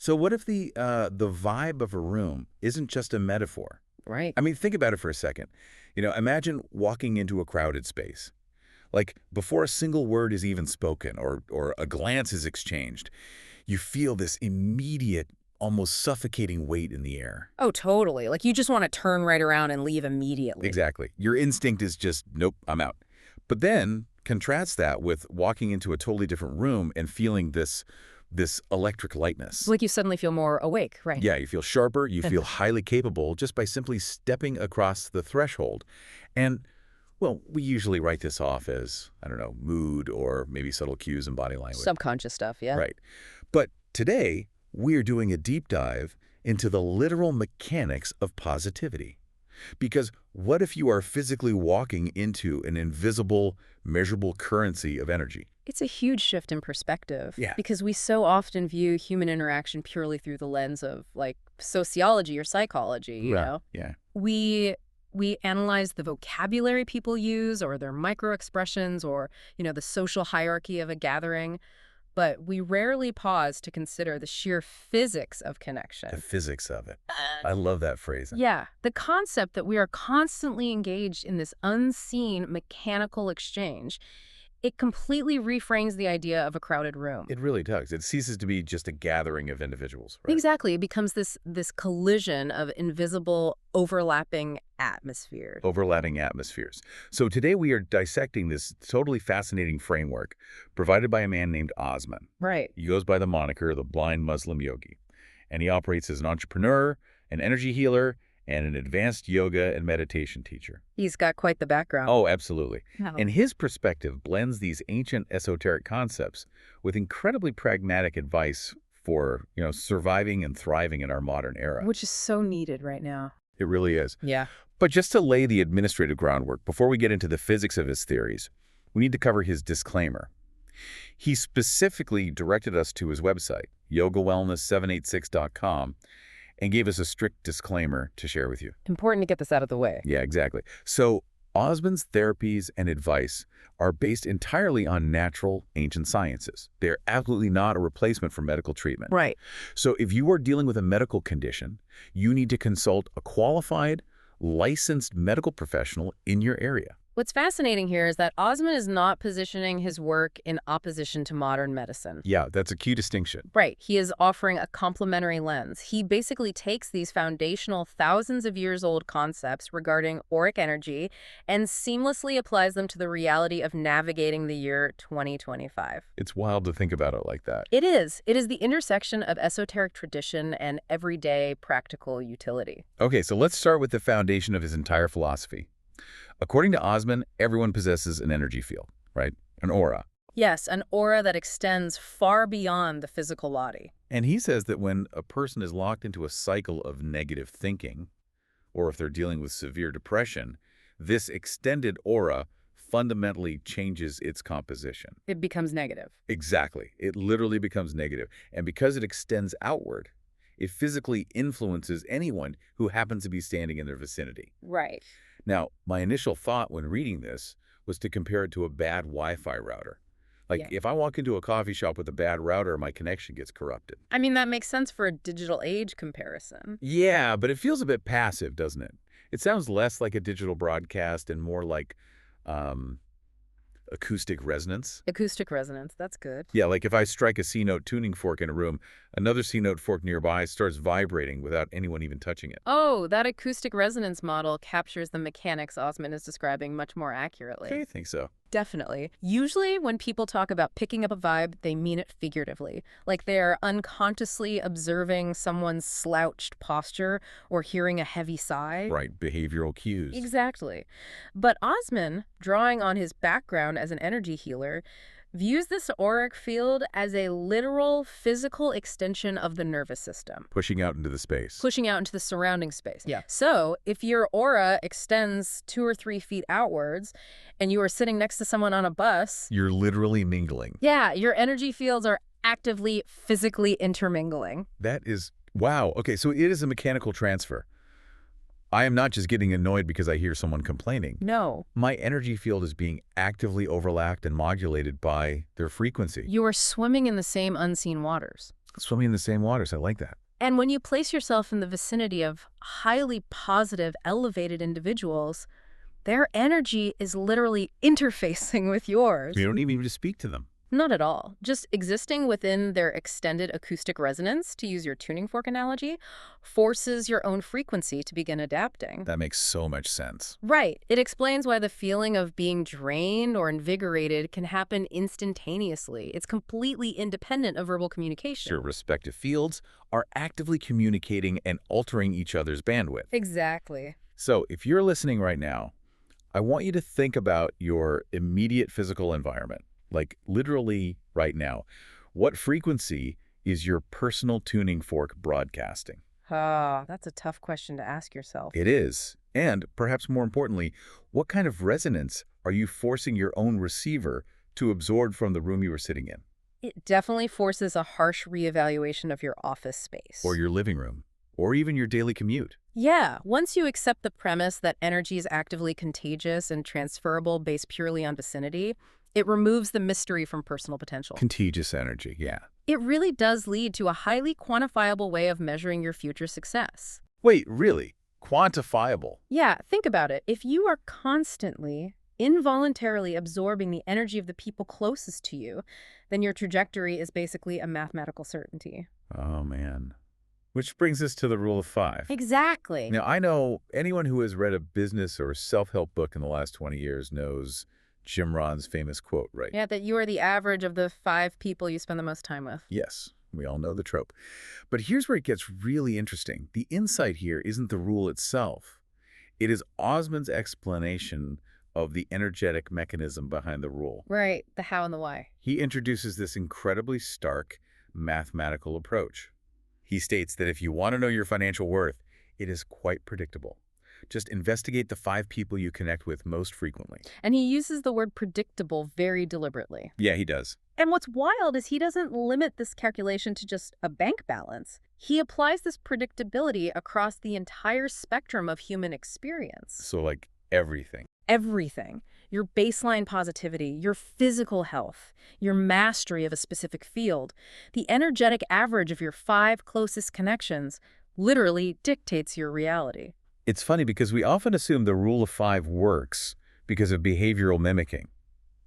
So what if the vibe of a room isn't just a metaphor? Right. I mean, think about it for a second. Imagine walking into a crowded space. Like, before a single word is even spoken or a glance is exchanged, you feel this immediate, almost suffocating weight in the air. Oh, totally. Like you just want to turn right around and leave immediately. Exactly. Your instinct is just, nope, I'm out. But then contrast that with walking into a totally different room and feeling this electric lightness. Like you suddenly feel more awake, right? Yeah, you feel sharper, you feel highly capable just by simply stepping across the threshold. And, well, we usually write this off as, I don't know, mood or maybe subtle cues in body language. Subconscious stuff, yeah. Right. But today, we're doing a deep dive into the literal mechanics of positivity. Because what if you are physically walking into an invisible, measurable currency of energy? It's a huge shift in perspective. Yeah. Because we so often view human interaction purely through the lens of, like, sociology or psychology, you know? Yeah. We analyze the vocabulary people use or their micro-expressions or, the social hierarchy of a gathering. But we rarely pause to consider the sheer physics of connection. The physics of it. I love that phrase. Yeah, the concept that we are constantly engaged in this unseen mechanical exchange, it completely reframes the idea of a crowded room. It really does. It ceases to be just a gathering of individuals, right? Exactly. It becomes this collision of invisible, overlapping atmospheres. Overlapping atmospheres. So today we are dissecting this totally fascinating framework provided by a man named Osman. Right. He goes by the moniker the Blind Muslim Yogi, and he operates as an entrepreneur, an energy healer, and an advanced yoga and meditation teacher. He's got quite the background. Oh, absolutely. Oh. And his perspective blends these ancient esoteric concepts with incredibly pragmatic advice for, surviving and thriving in our modern era. Which is so needed right now. It really is. Yeah. But just to lay the administrative groundwork, before we get into the physics of his theories, we need to cover his disclaimer. He specifically directed us to his website, yogawellness786.com, and gave us a strict disclaimer to share with you. Important to get this out of the way. Yeah, exactly. So Osman's therapies and advice are based entirely on natural, ancient sciences. They're absolutely not a replacement for medical treatment. Right. So if you are dealing with a medical condition, you need to consult a qualified, licensed medical professional in your area. What's fascinating here is that Osman is not positioning his work in opposition to modern medicine. Yeah, that's a key distinction. Right. He is offering a complementary lens. He basically takes these foundational thousands of years old concepts regarding auric energy and seamlessly applies them to the reality of navigating the year 2025. It's wild to think about it like that. It is. It is the intersection of esoteric tradition and everyday practical utility. Okay, so let's start with the foundation of his entire philosophy. According to Osman, everyone possesses an energy field, right? An aura. Yes, an aura that extends far beyond the physical body. And he says that when a person is locked into a cycle of negative thinking, or if they're dealing with severe depression, this extended aura fundamentally changes its composition. It becomes negative. Exactly. It literally becomes negative. And because it extends outward, it physically influences anyone who happens to be standing in their vicinity. Right. Now, my initial thought when reading this was to compare it to a bad Wi-Fi router. Like, if I walk into a coffee shop with a bad router, my connection gets corrupted. I mean, that makes sense for a digital age comparison. Yeah, but it feels a bit passive, doesn't it? It sounds less like a digital broadcast and more like acoustic resonance. Acoustic resonance, that's good. Yeah, like if I strike a C-note tuning fork in a room, another C-note fork nearby starts vibrating without anyone even touching it. Oh, that acoustic resonance model captures the mechanics Osman is describing much more accurately. Okay, I think so. Definitely. Usually when people talk about picking up a vibe, they mean it figuratively. Like they're unconsciously observing someone's slouched posture or hearing a heavy sigh. Right, behavioral cues. Exactly. But Osman, drawing on his background as an energy healer, views this auric field as a literal physical extension of the nervous system. Pushing out into the space. Pushing out into the surrounding space. Yeah. So if your aura extends 2 or 3 feet outwards and you are sitting next to someone on a bus, You're literally mingling. yeah, your energy fields are actively, physically intermingling. That is, wow. Okay, so it is a mechanical transfer. I am not just getting annoyed because I hear someone complaining. No, My energy field is being actively overlapped and modulated by their frequency. you are swimming in the same unseen waters. Swimming in the same waters. I like that. And when you place yourself in the vicinity of highly positive, elevated individuals, their energy is literally interfacing with You yours. don't even need to speak to them. Not at all. Just existing within their extended acoustic resonance, to use your tuning fork analogy, forces your own frequency to begin adapting. That makes so much sense. Right. It explains why the feeling of being drained or invigorated can happen instantaneously. It's completely independent of verbal communication. Your respective fields are actively communicating and altering each other's bandwidth. Exactly. So if you're listening right now, I want you to think about your immediate physical environment, like literally right now. What frequency is your personal tuning fork broadcasting? Ah, that's a tough question to ask yourself. It is. And perhaps more importantly, what kind of resonance are you forcing your own receiver to absorb from the room you were sitting in? It definitely forces a harsh reevaluation of your office space. Or your living room? Or even your daily commute? Yeah, once you accept the premise that energy is actively contagious and transferable based purely on vicinity, it removes the mystery from personal potential. Contagious energy, yeah. It really does lead to a highly quantifiable way of measuring your future success. Wait, really? Quantifiable? Yeah, think about it. If you are constantly, involuntarily absorbing the energy of the people closest to you, then your trajectory is basically a mathematical certainty. Oh, man. Which brings us to the rule of 5. Exactly. Now, I know anyone who has read a business or self-help book in the last 20 years knows Jim Rohn's famous quote, right? Yeah, that you are the average of the 5 people you spend the most time with. Yes, we all know the trope. But here's where it gets really interesting. The insight here isn't the rule itself. It is Osman's explanation of the energetic mechanism behind the rule. Right, the how and the why. He introduces this incredibly stark mathematical approach. He states that if you want to know your financial worth, it is quite predictable. Just investigate the 5 people you connect with most frequently. And he uses the word predictable very deliberately. Yeah, he does. And what's wild is he doesn't limit this calculation to just a bank balance. He applies this predictability across the entire spectrum of human experience. So like everything. Everything. Your baseline positivity, your physical health, your mastery of a specific field, the energetic average of your 5 closest connections literally dictates your reality. It's funny because we often assume the rule of 5 works because of behavioral mimicking.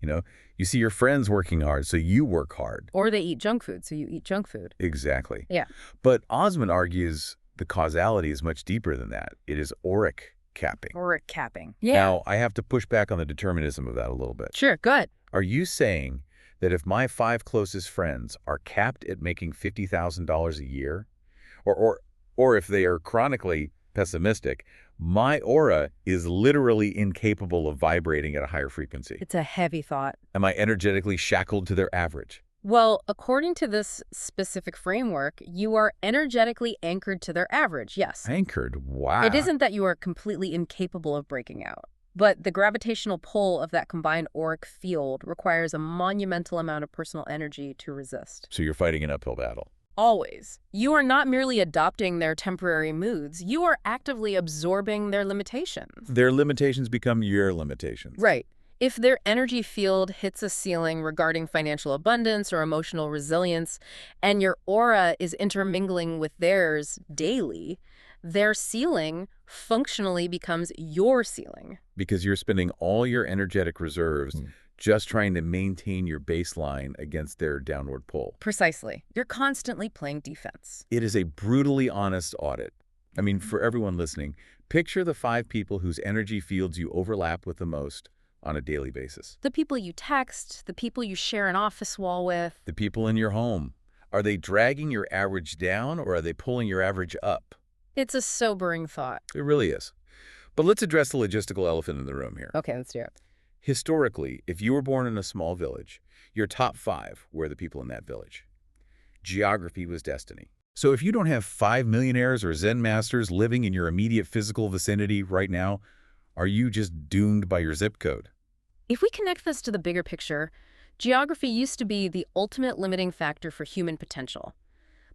You know, you see your friends working hard, so you work hard. Or they eat junk food, so you eat junk food. Exactly. Yeah. But Osman argues the causality is much deeper than that. It is auric capping. Auric capping. Yeah. Now, I have to push back on the determinism of that a little bit. Sure, good. Are you saying that if my 5 closest friends are capped at making $50,000 a year, or if they are chronically pessimistic, my aura is literally incapable of vibrating at a higher frequency? It's a heavy thought. Am I energetically shackled to their average? Well, according to this specific framework, you are energetically anchored to their average, yes. Anchored? Wow. It isn't that you are completely incapable of breaking out, but the gravitational pull of that combined auric field requires a monumental amount of personal energy to resist. So you're fighting an uphill battle. Always. You are not merely adopting their temporary moods, you are actively absorbing their limitations. Their limitations become your limitations. Right. If their energy field hits a ceiling regarding financial abundance or emotional resilience, and your aura is intermingling with theirs daily, their ceiling functionally becomes your ceiling. Because you're spending all your energetic reserves just trying to maintain your baseline against their downward pull. Precisely. You're constantly playing defense. It is a brutally honest audit. I mean, for everyone listening, picture the 5 people whose energy fields you overlap with the most on a daily basis. The people you text, the people you share an office wall with. The people in your home. Are they dragging your average down or are they pulling your average up? It's a sobering thought. It really is. But let's address the logistical elephant in the room here. Okay, let's do it. Historically, if you were born in a small village, your top 5 were the people in that village. Geography was destiny. So if you don't have 5 millionaires or Zen masters living in your immediate physical vicinity right now, are you just doomed by your zip code? If we connect this to the bigger picture, geography used to be the ultimate limiting factor for human potential.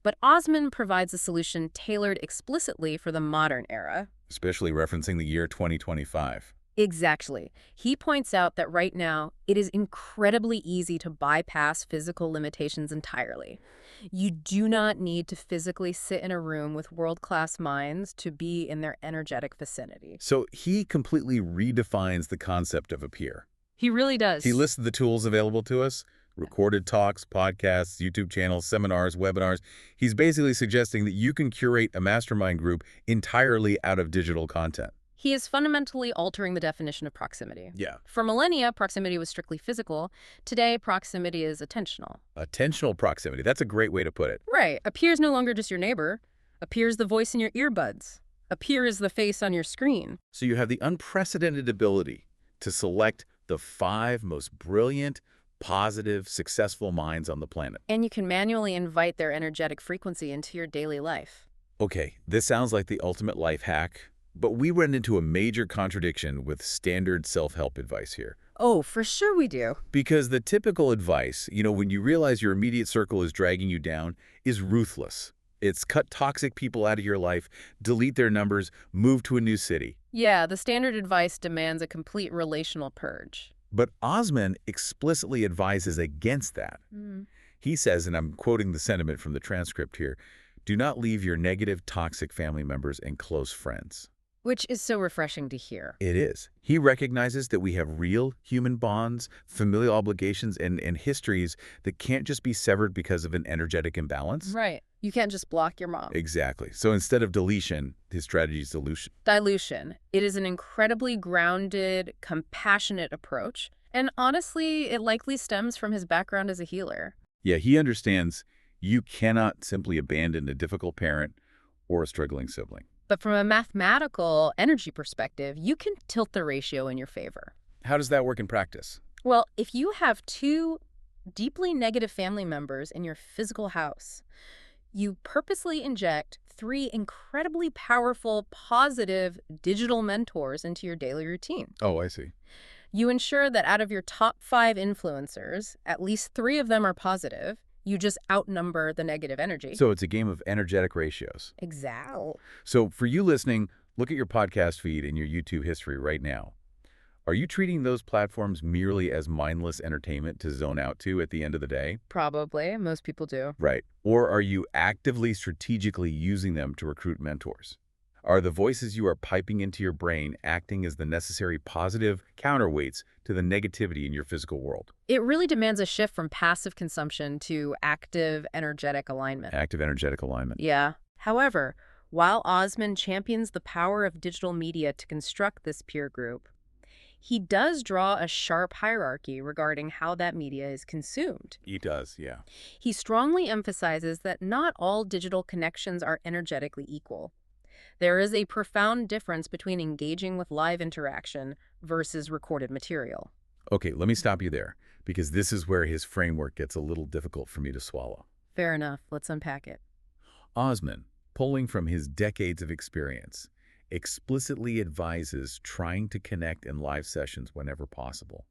But Osman provides a solution tailored explicitly for the modern era. Especially referencing the year 2025. Exactly. He points out that right now, it is incredibly easy to bypass physical limitations entirely. You do not need to physically sit in a room with world-class minds to be in their energetic vicinity. So he completely redefines the concept of a peer. He really He does. listed the tools available to us: recorded talks, podcasts, YouTube channels, seminars, webinars. He's basically suggesting that you can curate a mastermind group entirely out of digital content. He is fundamentally altering the definition of proximity. Yeah. For millennia, proximity was strictly physical. Today, proximity is attentional. Attentional proximity. That's a great way to put it. Right. A peer is no longer just your neighbor. A peer is the voice in your earbuds. A peer is the face on your screen. So you have the unprecedented ability to select the 5 most brilliant, positive, successful minds on the planet. And you can manually invite their energetic frequency into your daily life. Okay, this sounds like the ultimate life hack, but we run into a major contradiction with standard self-help advice here. Oh, for sure we do. Because the typical advice, when you realize your immediate circle is dragging you down, is ruthless. It's cut toxic people out of your life, delete their numbers, move to a new city. Yeah, the standard advice demands a complete relational purge. But Osman explicitly advises against that. He says, and I'm quoting the sentiment from the transcript here, "Do not leave your negative, toxic family members and close friends." Which is so refreshing to hear. It is. He recognizes that we have real human bonds, familial obligations, and histories that can't just be severed because of an energetic imbalance. Right. You can't just block your mom. Exactly. So instead of deletion, his strategy is dilution. Dilution. It is an incredibly grounded, compassionate approach. And honestly, it likely stems from his background as a healer. Yeah, he understands you cannot simply abandon a difficult parent or a struggling sibling. But from a mathematical energy perspective, you can tilt the ratio in your favor. How does that work in practice? Well, if you have 2 deeply negative family members in your physical house, you purposely inject 3 incredibly powerful, positive digital mentors into your daily routine. Oh, I see. You ensure that out of your top 5 influencers, at least 3 of them are positive. You just outnumber the negative energy. So it's a game of energetic ratios. Exactly. So for you listening, look at your podcast feed and your YouTube history right now. Are you treating those platforms merely as mindless entertainment to zone out to at the end of the day? Probably. Most people do. Right. Or are you actively, strategically using them to recruit mentors? Are the voices you are piping into your brain acting as the necessary positive counterweights to the negativity in your physical world? It really demands a shift from passive consumption to active, energetic alignment. Active energetic alignment. Yeah. However, while Osman champions the power of digital media to construct this peer group, he does draw a sharp hierarchy regarding how that media is consumed. He does, yeah. He strongly emphasizes that not all digital connections are energetically equal. There is a profound difference between engaging with live interaction versus recorded material. Okay, let me stop you there, because this is where his framework gets a little difficult for me to swallow. Fair enough. Let's unpack it. Osman, pulling from his decades of experience, explicitly advises trying to connect in live sessions whenever possible.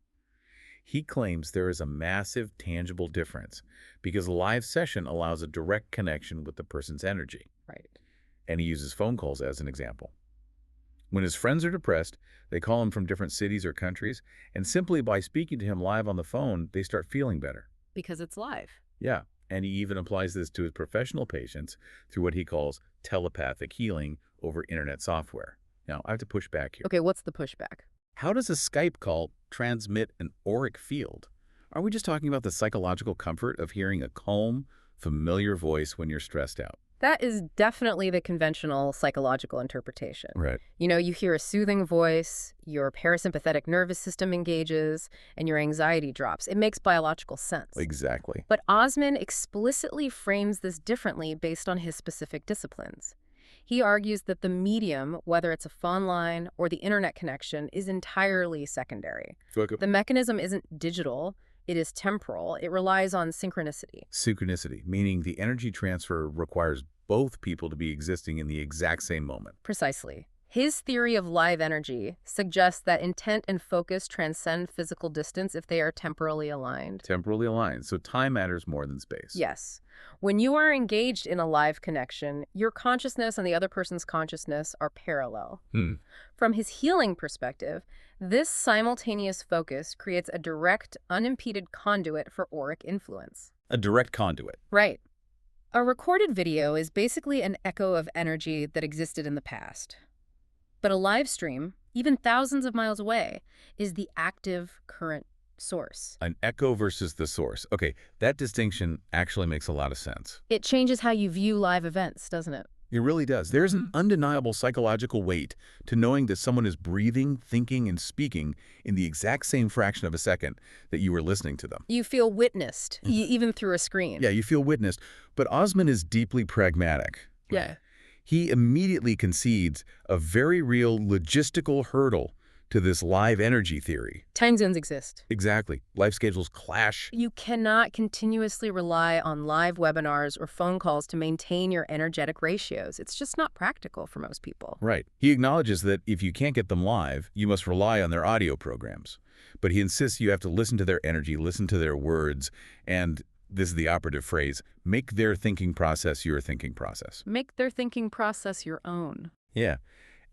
He claims there is a massive, tangible difference because a live session allows a direct connection with the person's energy. Right. And he uses phone calls as an example. When his friends are depressed, they call him from different cities or countries, and simply by speaking to him live on the phone, they start feeling better. Because it's live. Yeah, and he even applies this to his professional patients through what he calls telepathic healing over internet software. Now, I have to push back here. Okay, what's the pushback? How does a Skype call transmit an auric field? Are we just talking about the psychological comfort of hearing a calm, familiar voice when you're stressed out? That is definitely the conventional psychological interpretation. Right. You know, you hear a soothing voice, your parasympathetic nervous system engages, and your anxiety drops. It makes biological sense. Exactly. But Osman explicitly frames this differently based on his specific disciplines. He argues that the medium, whether it's a phone line or the internet connection, is entirely secondary. The mechanism isn't digital. It is temporal. It relies on synchronicity. Synchronicity, meaning the energy transfer requires both people to be existing in the exact same moment. Precisely. His theory of live energy suggests that intent and focus transcend physical distance if they are temporally aligned. Temporally aligned, so time matters more than space. Yes. When you are engaged in a live connection, your consciousness and the other person's consciousness are parallel. From his healing perspective, this simultaneous focus creates a direct, unimpeded conduit for auric influence. A direct conduit. Right. A recorded video is basically an echo of energy that existed in the past. But a live stream, even thousands of miles away, is the active current source. An echo versus the source. Okay, that distinction actually makes a lot of sense. It changes how you view live events, doesn't it? It really does. There's an undeniable psychological weight to knowing that someone is breathing, thinking, and speaking in the exact same fraction of a second that you were listening to them. You feel witnessed, even through a screen. Yeah, you feel witnessed. But Osman is deeply pragmatic. Yeah. He immediately concedes a very real logistical hurdle to this live energy theory. Time zones exist. Exactly. Life schedules clash. You cannot continuously rely on live webinars or phone calls to maintain your energetic ratios. It's just not practical for most people. Right. He acknowledges that if you can't get them live, you must rely on their audio programs. But he insists you have to listen to their energy, listen to their words, and this is the operative phrase, make their thinking process your thinking process. Make their thinking process your own. Yeah.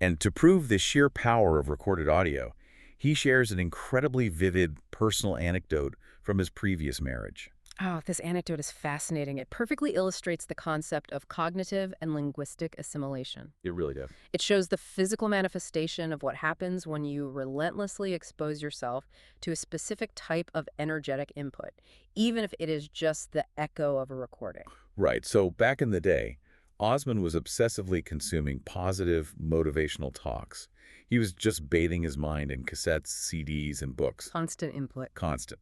And to prove the sheer power of recorded audio, he shares an incredibly vivid personal anecdote from his previous marriage. Oh, this anecdote is fascinating. It perfectly illustrates the concept of cognitive and linguistic assimilation. It really does. It shows the physical manifestation of what happens when you relentlessly expose yourself to a specific type of energetic input, even if it is just the echo of a recording. Right. So back in the day, Osman was obsessively consuming positive, motivational talks. He was just bathing his mind in cassettes, CDs, and books. Constant input. Constant.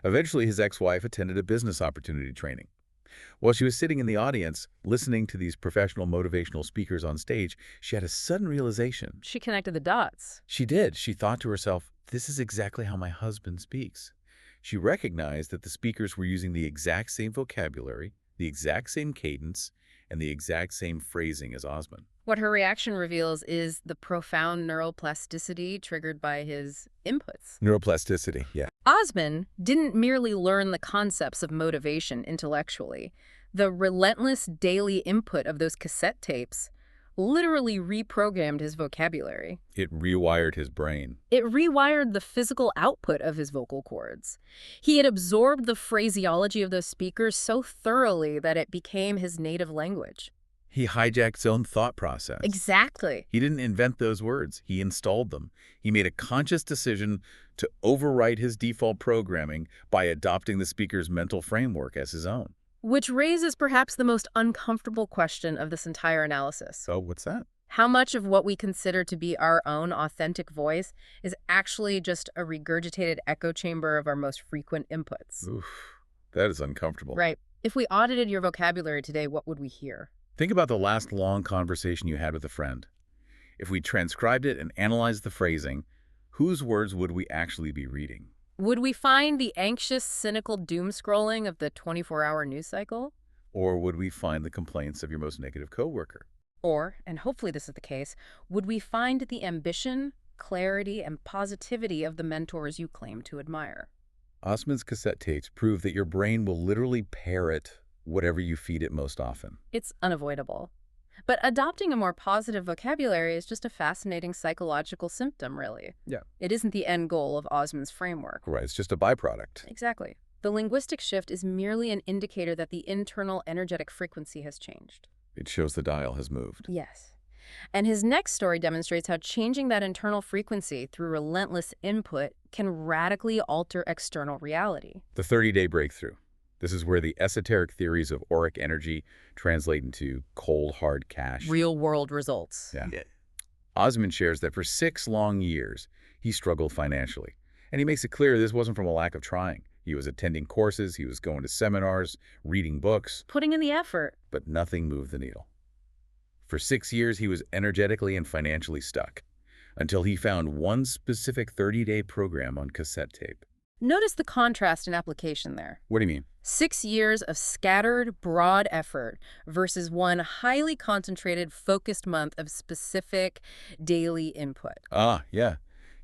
Eventually, his ex-wife attended a business opportunity training. While she was sitting in the audience, listening to these professional motivational speakers on stage, she had a sudden realization. She connected the dots. She did. She thought to herself, this is exactly how my husband speaks. She recognized that the speakers were using the exact same vocabulary, the exact same cadence, and the exact same phrasing as Osman. What her reaction reveals is the profound neuroplasticity triggered by his inputs. Neuroplasticity, yeah. Osman didn't merely learn the concepts of motivation intellectually. The relentless daily input of those cassette tapes literally reprogrammed his vocabulary. It rewired his brain. It rewired the physical output of his vocal cords. He had absorbed the phraseology of those speakers so thoroughly that it became his native language. He hijacked his own thought process. Exactly. He didn't invent those words. He installed them. He made a conscious decision to overwrite his default programming by adopting the speaker's mental framework as his own. Which raises perhaps the most uncomfortable question of this entire analysis. So what's that? How much of what we consider to be our own authentic voice is actually just a regurgitated echo chamber of our most frequent inputs? Oof, that is uncomfortable. Right. If we audited your vocabulary today, what would we hear? Think about the last long conversation you had with a friend. If we transcribed it and analyzed the phrasing, whose words would we actually be reading? Would we find the anxious, cynical doom scrolling of the 24-hour news cycle? Or would we find the complaints of your most negative coworker? Or, and hopefully this is the case, would we find the ambition, clarity, and positivity of the mentors you claim to admire? Osman's cassette tapes prove that your brain will literally parrot whatever you feed it most often. It's unavoidable. But adopting a more positive vocabulary is just a fascinating psychological symptom, really. Yeah. It isn't the end goal of Osman's framework. Right, it's just a byproduct. Exactly. The linguistic shift is merely an indicator that the internal energetic frequency has changed. It shows the dial has moved. Yes. And his next story demonstrates how changing that internal frequency through relentless input can radically alter external reality. The 30-day breakthrough. This is where the esoteric theories of auric energy translate into cold, hard cash. Real-world results. Yeah. Osman shares that for 6 long years, he struggled financially. And he makes it clear this wasn't from a lack of trying. He was attending courses, he was going to seminars, reading books. Putting in the effort. But nothing moved the needle. For 6 years, he was energetically and financially stuck, until he found one specific 30-day program on cassette tape. Notice the contrast in application there. What do you mean? 6 years of scattered, broad effort versus one highly concentrated, focused month of specific daily input. Ah, yeah.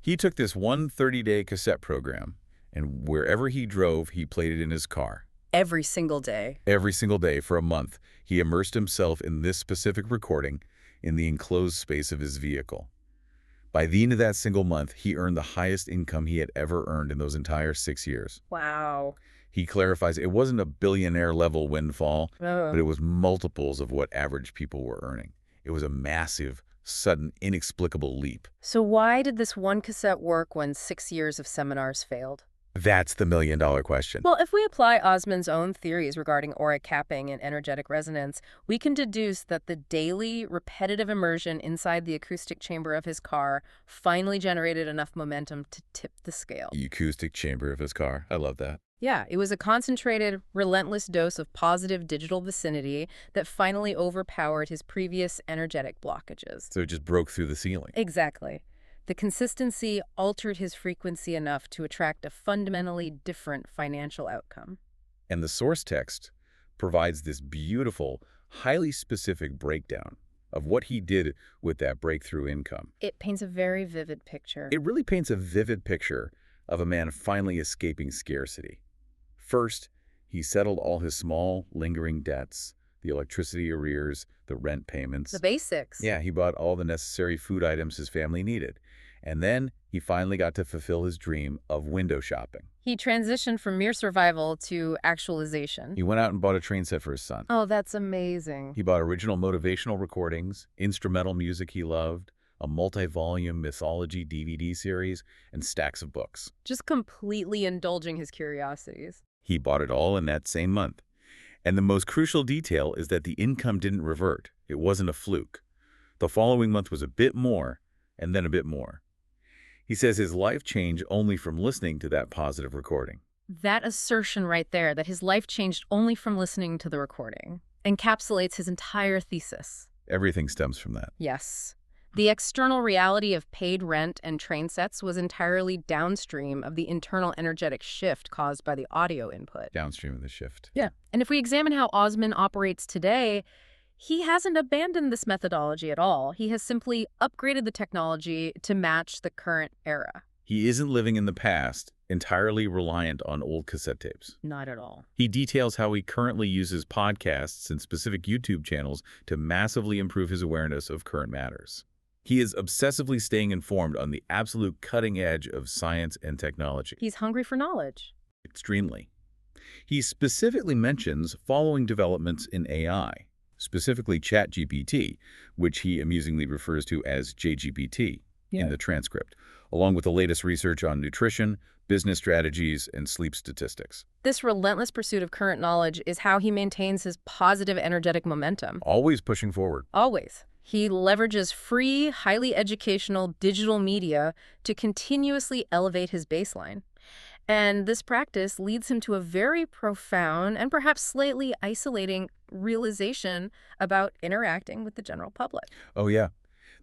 He took this one 30-day cassette program, and wherever he drove, he played it in his car. Every single day. Every single day for a month, he immersed himself in this specific recording in the enclosed space of his vehicle. By the end of that single month, he earned the highest income he had ever earned in those entire 6 years. Wow. He clarifies it wasn't a billionaire-level windfall, Oh. but it was multiples of what average people were earning. It was a massive, sudden, inexplicable leap. So why did this one cassette work when 6 years of seminars failed? That's the million-dollar question. Well, if we apply Osman's own theories regarding auric capping and energetic resonance, we can deduce that the daily, repetitive immersion inside the acoustic chamber of his car finally generated enough momentum to tip the scale. The acoustic chamber of his car. I love that. Yeah, it was a concentrated, relentless dose of positive digital vicinity that finally overpowered his previous energetic blockages. So it just broke through the ceiling. Exactly. The consistency altered his frequency enough to attract a fundamentally different financial outcome. And the source text provides this beautiful, highly specific breakdown of what he did with that breakthrough income. It paints a very vivid picture. It really paints a vivid picture of a man finally escaping scarcity. First, he settled all his small, lingering debts, the electricity arrears, the rent payments. The basics. Yeah, he bought all the necessary food items his family needed. And then he finally got to fulfill his dream of window shopping. He transitioned from mere survival to actualization. He went out and bought a train set for his son. Oh, that's amazing. He bought original motivational recordings, instrumental music he loved, a multi-volume mythology DVD series, and stacks of books. Just completely indulging his curiosities. He bought it all in that same month. And the most crucial detail is that the income didn't revert. It wasn't a fluke. The following month was a bit more, and then a bit more. He says his life changed only from listening to that positive recording. That assertion right there, that his life changed only from listening to the recording, encapsulates his entire thesis. Everything stems from that. Yes. The external reality of paid rent and train sets was entirely downstream of the internal energetic shift caused by the audio input. Downstream of the shift. Yeah. And if we examine how Osman operates today, he hasn't abandoned this methodology at all. He has simply upgraded the technology to match the current era. He isn't living in the past, entirely reliant on old cassette tapes. Not at all. He details how he currently uses podcasts and specific YouTube channels to massively improve his awareness of current matters. He is obsessively staying informed on the absolute cutting edge of science and technology. He's hungry for knowledge. Extremely. He specifically mentions following developments in AI, specifically ChatGPT, which he amusingly refers to as JGPT in the transcript, along with the latest research on nutrition, business strategies, and sleep statistics. This relentless pursuit of current knowledge is how he maintains his positive energetic momentum. Always pushing forward. Always. He leverages free, highly educational digital media to continuously elevate his baseline. And this practice leads him to a very profound and perhaps slightly isolating realization about interacting with the general public. Oh yeah,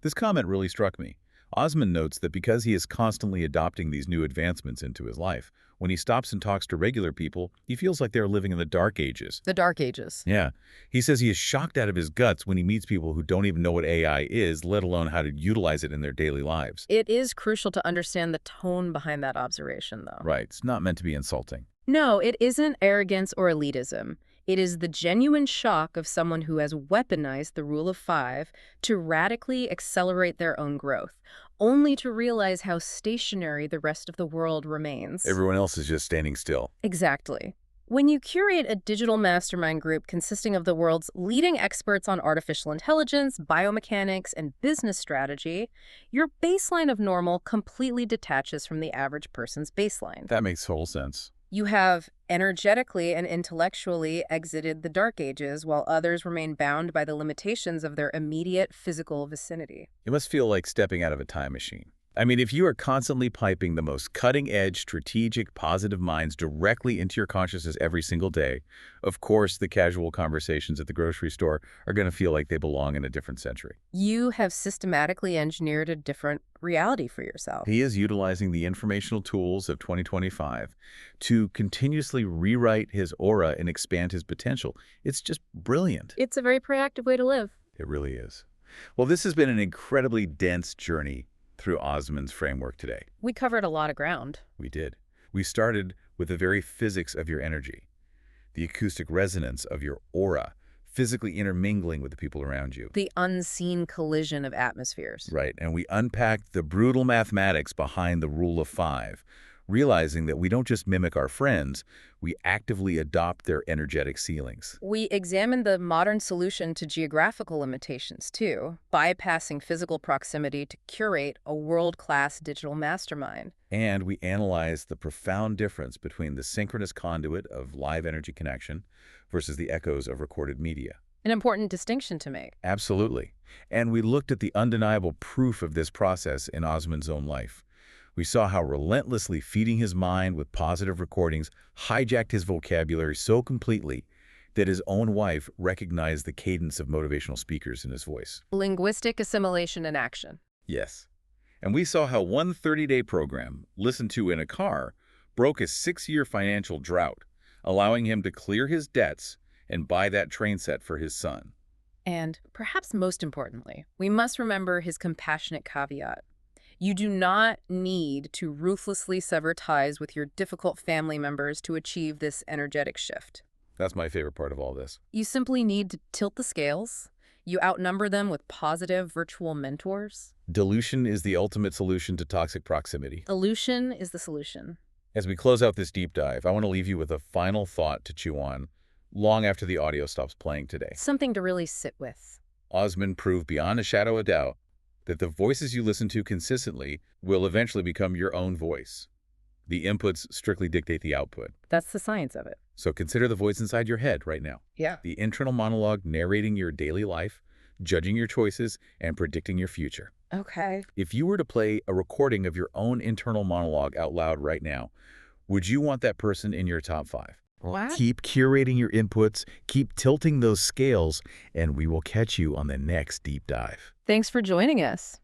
this comment really struck me. Osman notes that because he is constantly adopting these new advancements into his life, when he stops and talks to regular people, he feels like they're living in the dark ages. The Dark Ages. Yeah. He says he is shocked out of his guts when he meets people who don't even know what AI is, let alone how to utilize it in their daily lives. It is crucial to understand the tone behind that observation, though. Right. It's not meant to be insulting. No, it isn't arrogance or elitism. It is the genuine shock of someone who has weaponized the rule of 5 to radically accelerate their own growth, only to realize how stationary the rest of the world remains. Everyone else is just standing still. Exactly. When you curate a digital mastermind group consisting of the world's leading experts on artificial intelligence, biomechanics, and business strategy, your baseline of normal completely detaches from the average person's baseline. That makes total sense. You have energetically and intellectually exited the Dark Ages, while others remain bound by the limitations of their immediate physical vicinity. It must feel like stepping out of a time machine. I mean, if you are constantly piping the most cutting-edge, strategic, positive minds directly into your consciousness every single day, of course the casual conversations at the grocery store are going to feel like they belong in a different century. You have systematically engineered a different reality for yourself. He is utilizing the informational tools of 2025 to continuously rewrite his aura and expand his potential. It's just brilliant. It's a very proactive way to live. It really is. Well, this has been an incredibly dense journey through Osman's framework today. We covered a lot of ground. We did. We started with the very physics of your energy, the acoustic resonance of your aura, physically intermingling with the people around you. The unseen collision of atmospheres. Right, and we unpacked the brutal mathematics behind the rule of 5, realizing that we don't just mimic our friends, we actively adopt their energetic ceilings. We examined the modern solution to geographical limitations, too, bypassing physical proximity to curate a world-class digital mastermind. And we analyzed the profound difference between the synchronous conduit of live energy connection versus the echoes of recorded media. An important distinction to make. Absolutely. And we looked at the undeniable proof of this process in Osman's own life. We saw how relentlessly feeding his mind with positive recordings hijacked his vocabulary so completely that his own wife recognized the cadence of motivational speakers in his voice. Linguistic assimilation in action. Yes. And we saw how one 30-day program, listened to in a car, broke a 6-year financial drought, allowing him to clear his debts and buy that train set for his son. And perhaps most importantly, we must remember his compassionate caveat. You do not need to ruthlessly sever ties with your difficult family members to achieve this energetic shift. That's my favorite part of all this. You simply need to tilt the scales. You outnumber them with positive virtual mentors. Dilution is the ultimate solution to toxic proximity. Dilution is the solution. As we close out this deep dive, I want to leave you with a final thought to chew on long after the audio stops playing today. Something to really sit with. Osman proved beyond a shadow of doubt that the voices you listen to consistently will eventually become your own voice. The inputs strictly dictate the output. That's the science of it. So consider the voice inside your head right now. Yeah. The internal monologue narrating your daily life, judging your choices, and predicting your future. Okay. If you were to play a recording of your own internal monologue out loud right now, would you want that person in your top 5? What? Keep curating your inputs, keep tilting those scales, and we will catch you on the next deep dive. Thanks for joining us.